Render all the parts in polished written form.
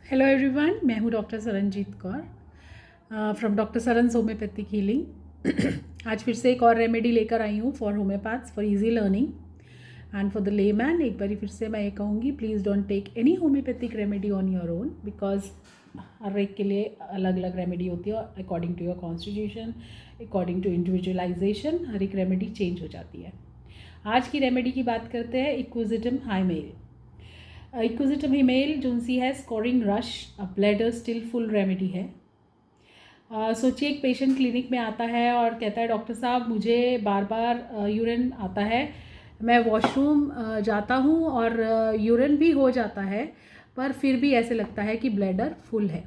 Hello everyone, मैं हूँ doctor Saranjit Kaur from doctor Saran's homeopathic healing. आज फिर से एक और रेमेडी लेकर आई हूँ for homeopaths for easy learning and for the layman. एक बार फिर से मैं ये कहूँगी, please don't take any homeopathic remedy on your own, because हर एक के लिए अलग अलग रेमेडी होती है according to your constitution, according to individualization हर एक रेमेडी चेंज हो जाती है। आज की रेमेडी की बात करते हैं इक्विजिटम हाइमेल। इक्विजिटम हिमेल जो सी है scoring rush bladder still full remedy है। सोचिए एक पेशेंट क्लिनिक में आता है और कहता है, डॉक्टर साहब मुझे बार बार यूरिन आता है, मैं वॉशरूम जाता हूँ और यूरिन भी हो जाता है, पर फिर भी ऐसे लगता है कि ब्लैडर फुल है।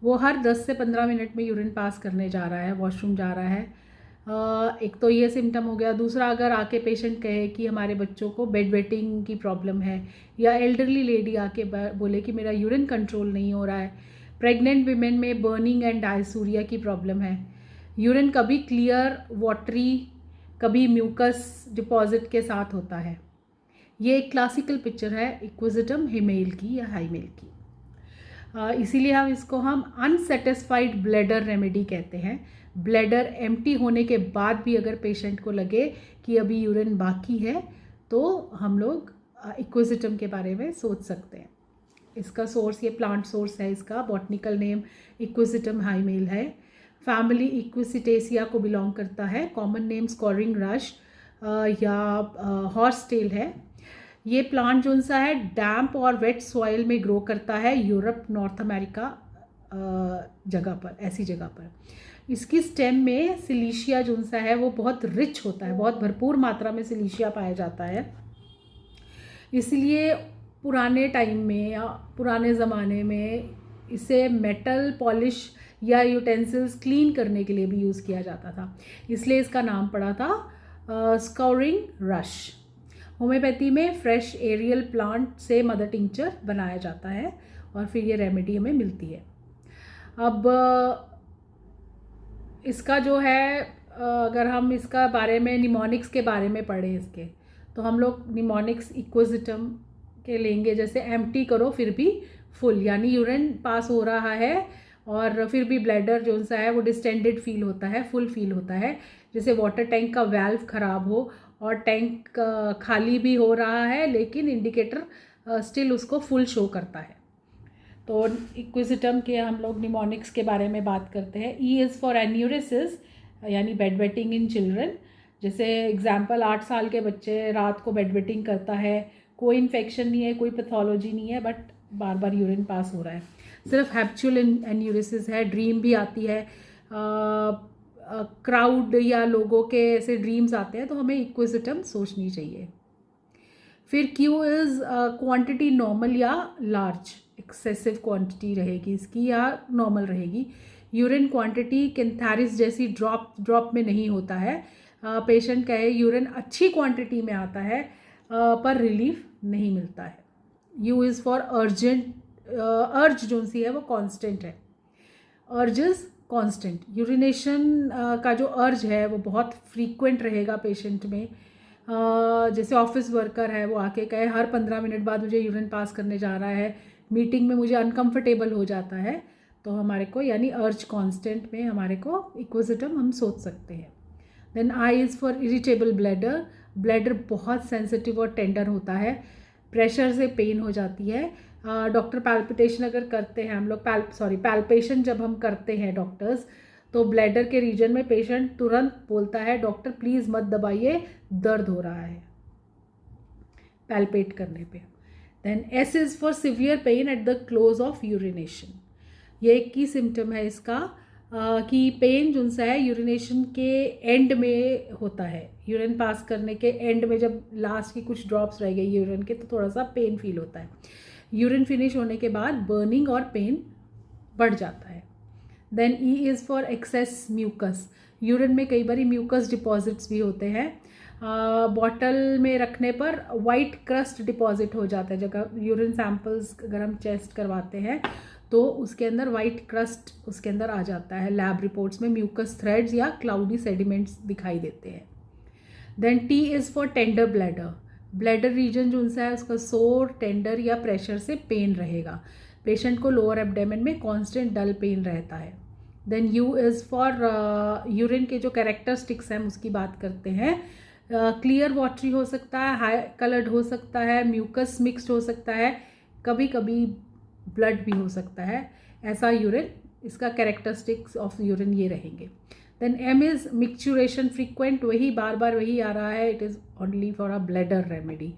वो हर 10 से 15 मिनट में यूरिन पास करने जा रहा है, वॉशरूम जा रहा है। एक तो ये सिम्टम हो गया। दूसरा, अगर आके पेशेंट कहे कि हमारे बच्चों को बेड वेटिंग की प्रॉब्लम है, या एल्डरली लेडी आके बोले कि मेरा यूरिन कंट्रोल नहीं हो रहा है। प्रेग्नेंट वीमेन में बर्निंग एंड डायसूरिया की प्रॉब्लम है। यूरिन कभी क्लियर वाटरी, कभी म्यूकस डिपॉजिट के साथ होता है। ये एक क्लासिकल पिक्चर है इक्विजिटम हिमेल की या हाइमेल की। इसीलिए हम अनसेटिस्फाइड ब्लैडर रेमेडी कहते हैं। ब्लैडर एम्प्टी होने के बाद भी अगर पेशेंट को लगे कि अभी यूरिन बाकी है, तो हम लोग इक्विजिटम के बारे में सोच सकते हैं। इसका सोर्स, ये प्लांट सोर्स है, इसका बॉटनिकल नेम इक्विजिटम हाइमेल है। फैमिली इक्विसिटेसिया को बिलोंग करता है। कॉमन नेम स्कोरिंग रश या हॉर्स टेल है। ये प्लांट जो सा है डैम्प और वेट सॉइल में ग्रो करता है, यूरोप, नॉर्थ अमेरिका जगह पर, ऐसी जगह पर। इसकी स्टेम में सिलीशिया जो सा है वो बहुत रिच होता है, बहुत भरपूर मात्रा में सिलीशिया पाया जाता है। इसलिए पुराने टाइम में या पुराने ज़माने में इसे मेटल पॉलिश या यूटेंसिल्स क्लीन करने के लिए भी यूज़ किया जाता था, इसलिए इसका नाम पड़ा था स्कोरिंग रश। होम्योपैथी में फ्रेश एरियल प्लांट से मदर टिंचर बनाया जाता है और फिर ये रेमेडी हमें मिलती है। अब इसका जो है, अगर हम इसका बारे में निमोनिक्स के बारे में पढ़ें इसके, तो हम लोग निमोनिक्स इक्विजिटम के लेंगे। जैसे एम्प्टी करो फिर भी फुल, यानी यूरिन पास हो रहा है और फिर भी ब्लैडर जो सा है वो डिस्टेंडेड फील होता है, फुल फील होता है। जैसे वाटर टैंक का वाल्व ख़राब हो और टैंक खाली भी हो रहा है, लेकिन इंडिकेटर स्टिल उसको फुल शो करता है। तो इक्विजिटम के हम लोग निमोनिक्स के बारे में बात करते हैं। ई इज़ फॉर एन्यूरिसिस, यानी बेड वेटिंग इन चिल्ड्रन। जैसे एग्जाम्पल, 8 साल के बच्चे रात को बेड वेटिंग करता है, कोई इन्फेक्शन नहीं है, कोई पैथोलॉजी नहीं है, but bar bar urine pass हो रहा है, सिर्फ हैप्चुअल एन्यूरिसिस है। ड्रीम भी आती है, क्राउड या लोगों के ऐसे ड्रीम्स आते हैं, तो हमें इक्विजिटम सोचनी चाहिए। फिर क्यू इज़ क्वांटिटी नॉर्मल या लार्ज, एक्सेसिव क्वांटिटी रहेगी इसकी या नॉर्मल रहेगी। यूरिन क्वांटिटी कैंथारिस जैसी ड्रॉप में नहीं होता है। पेशेंट कहे यूरिन अच्छी क्वांटिटी में आता है पर रिलीफ नहीं मिलता है। यू इज़ फॉर अर्जेंट, अर्ज जो सी है वो कांस्टेंट है। अर्जेस कांस्टेंट, यूरिनेशन का जो अर्ज है वो बहुत फ्रीक्वेंट रहेगा पेशेंट में। जैसे ऑफिस वर्कर है, वो आके कहे हर 15 मिनट बाद मुझे यूरिन पास करने जा रहा है, मीटिंग में मुझे अनकंफर्टेबल हो जाता है, तो हमारे को यानी अर्ज कांस्टेंट में हमारे को इक्विजिटम हम सोच सकते हैं। Then I is for irritable bladder. Bladder बहुत सेंसिटिव और टेंडर होता है, प्रेशर से पेन हो जाती है। डॉक्टर पैल्पिटेशन अगर करते हैं हम लोग, पैल्पेशन जब हम करते हैं डॉक्टर्स, तो ब्लैडर के रीजन में पेशेंट तुरंत बोलता है, डॉक्टर प्लीज़ मत दबाइए, दर्द हो रहा है पैल्पेट करने पे। Then S is for severe pain at the close of urination. ये एक की सिम्टम है इसका कि पेन जो सा है यूरिनेशन के एंड में होता है। यूरिन पास करने के एंड में जब लास्ट की कुछ ड्रॉप्स रह गई यूरिन के, तो थोड़ा सा पेन फील होता है। यूरिन फिनिश होने के बाद बर्निंग और पेन बढ़ जाता है। Then E is for excess mucus. Urine में कई बार म्यूकस डिपॉजिट्स भी होते हैं। बॉटल में रखने पर वाइट क्रस्ट डिपॉजिट हो जाता है। जगह यूरिन सैंपल्स अगर हम टेस्ट करवाते हैं तो उसके अंदर वाइट क्रस्ट उसके अंदर आ जाता है। लैब रिपोर्ट्स में म्यूकस थ्रेड्स या क्लाउडी सेडिमेंट्स दिखाई देते हैं। Then T is for tender bladder. Bladder region जो सा है उसका सोर, टेंडर या प्रेशर से पेन रहेगा। पेशेंट को लोअर एब्डोमेन में कॉन्स्टेंट डल पेन रहता है। Then U is for urine के जो कैरेक्टरिस्टिक्स हैं उसकी बात करते हैं। क्लियर वाटरी हो सकता है, हाई कलर्ड हो सकता है, म्यूकस मिक्स्ड हो सकता है, कभी कभी ब्लड भी हो सकता है। ऐसा यूरिन, इसका कैरेक्टरिस्टिक्स ऑफ यूरिन ये रहेंगे। Then M is micturition frequent, वही बार बार वही आ रहा है, it is only for a bladder remedy.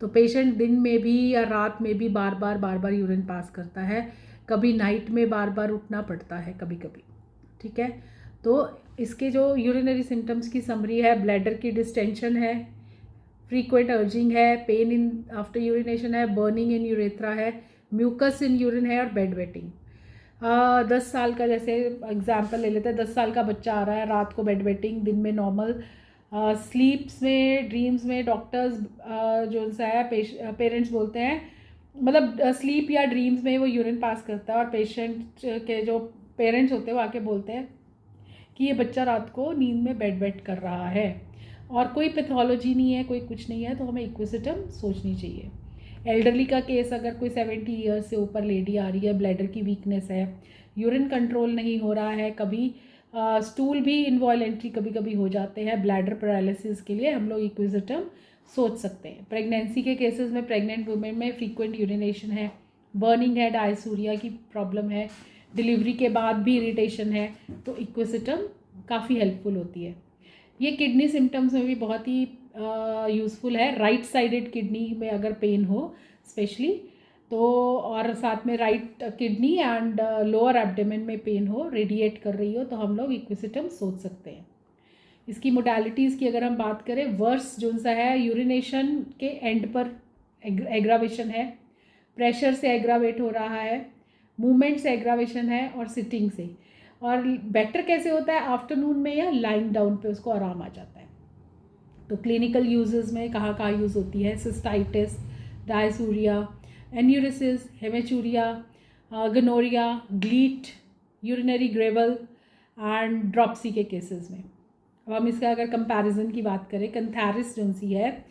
तो पेशेंट दिन में भी या रात में भी बार बार यूरिन पास करता है, कभी नाइट में बार बार उठना पड़ता है कभी कभी, ठीक है। तो इसके जो यूरिनरी सिम्टम्स की समरी है, ब्लैडर की डिस्टेंशन है, फ्रीक्वेंट अर्जिंग है, पेन इन आफ्टर यूरिनेशन है, बर्निंग इन यूरेथ्रा है, म्यूकस इन यूरिन है और बेड वेटिंग। 10 साल का जैसे एग्जाम्पल ले लेते हैं, 10 साल का बच्चा आ रहा है, रात को बेड वेटिंग, दिन में नॉर्मल, स्लीप्स में, ड्रीम्स में डॉक्टर्स जो सा है पेरेंट्स बोलते हैं, मतलब स्लीप या ड्रीम्स में वो यूरिन पास करता है और पेशेंट के जो पेरेंट्स होते हैं वो आके बोलते हैं कि ये बच्चा रात को नींद में बेड वेट कर रहा है और कोई पैथोलॉजी नहीं है, कोई कुछ नहीं है, तो हमें इक्विसिटम सोचनी चाहिए। एल्डरली का केस, अगर कोई 70 ईयर्स से ऊपर लेडी आ रही है, ब्लैडर की वीकनेस है, यूरिन कंट्रोल नहीं हो रहा है, कभी स्टूल भी इनवॉलेंट्री कभी कभी हो जाते हैं, ब्लैडर पैरालिसिस के लिए हम लोग इक्विसिटम सोच सकते हैं। प्रेगनेंसी के केसेस में, प्रेग्नेंट वुमेन में फ्रीक्वेंट यूरिनेशन है, बर्निंग है, डायसूरिया की प्रॉब्लम है, डिलीवरी के बाद भी इरिटेशन है, तो इक्विसिटम काफ़ी हेल्पफुल होती है। ये किडनी सिम्टम्स में भी बहुत ही यूज़फुल है। राइट साइडेड किडनी में अगर पेन हो स्पेशली तो, और साथ में right kidney and lower abdomen में पेन हो, रेडिएट कर रही हो, तो हम लोग इक्विसिटम सोच सकते हैं। इसकी मोडालिटीज़ की अगर हम बात करें, वर्स जो सा है, यूरिनेशन के एंड पर एग्रावेशन है, प्रेशर से एग्रावेट हो रहा है, मूवमेंट से एग्रावेशन है और सिटिंग से। और बेटर कैसे होता है, आफ्टरनून में या लाइंग डाउन पे उसको आराम आ जाता है। तो क्लिनिकल यूजेस में कहाँ यूज़ होती है, cystitis, dysuria, enuresis, haematuria, gonorrhoea, gleet, urinary gravel and dropsy के केसेस में। अब हम इसका अगर कंपैरिजन की बात करें, कैंथारिस जो सी है,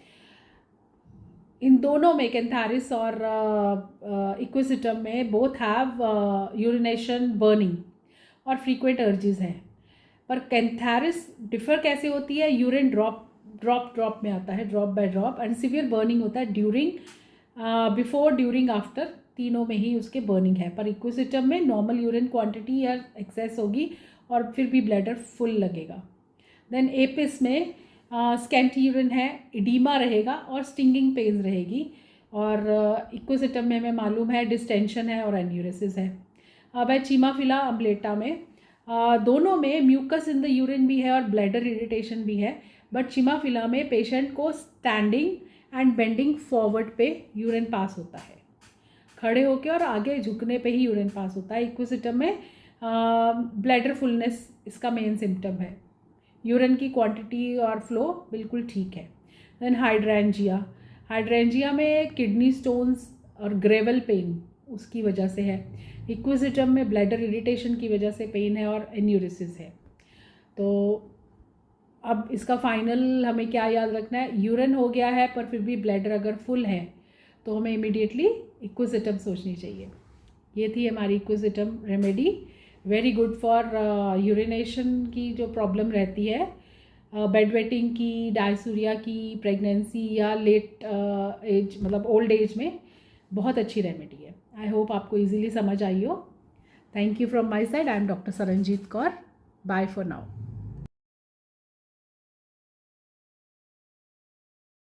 इन दोनों में, कैंथारिस और इक्विसिटम में, बोथ हैव यूरिनेशन, बर्निंग और फ्रीक्वेंट अर्जेस हैं। पर कैंथारिस डिफर कैसे होती है, यूरिन ड्रॉप में आता है, drop by drop, and severe burning होता है ड्यूरिंग, बिफोर, ड्यूरिंग, आफ्टर, तीनों में ही उसके बर्निंग है। पर इक्विसिटम में नॉर्मल यूरिन क्वांटिटी या एक्सेस होगी और फिर भी ब्लैडर फुल लगेगा। देन एपिस में स्कैंटी यूरिन है, इडीमा रहेगा और स्टिंगिंग पेन रहेगी, और इक्विसिटम में हमें मालूम है डिस्टेंशन है और एन्यूरिसिस है। अब है चीमाफिला अम्बलेटा में, दोनों में म्यूकस इन द यूरिन भी है और ब्लैडर इरिटेशन भी है, बट चीमाफिला में पेशेंट को स्टैंडिंग एंड बेंडिंग फॉरवर्ड पे यूरिन पास होता है, खड़े होके और आगे झुकने पे ही यूरिन पास होता है। इक्विसिटम में ब्लैडर फुलनेस इसका मेन सिम्टम है, यूरिन की क्वांटिटी और फ्लो बिल्कुल ठीक है। देन हाइड्रेंजिया में किडनी स्टोन्स और ग्रेवल पेन उसकी वजह से है। इक्विसिटम में ब्लैडर इरिटेशन की वजह से पेन है और एन्यूरिसिस है। तो अब इसका फाइनल हमें क्या याद रखना है, यूरिन हो गया है पर फिर भी ब्लैडर अगर फुल है तो हमें इमीडिएटली इक्विसिटम सोचनी चाहिए। ये थी हमारी equisetum remedy, very good for urination की जो प्रॉब्लम रहती है, बेड वेटिंग की, डायसूरिया की, प्रेगनेंसी या लेट एज, मतलब ओल्ड एज में बहुत अच्छी रेमेडी है। आई होप आपको इजीली समझ आई हो। Thank you from my side, I am doctor Saranjit Kaur. Bye for now.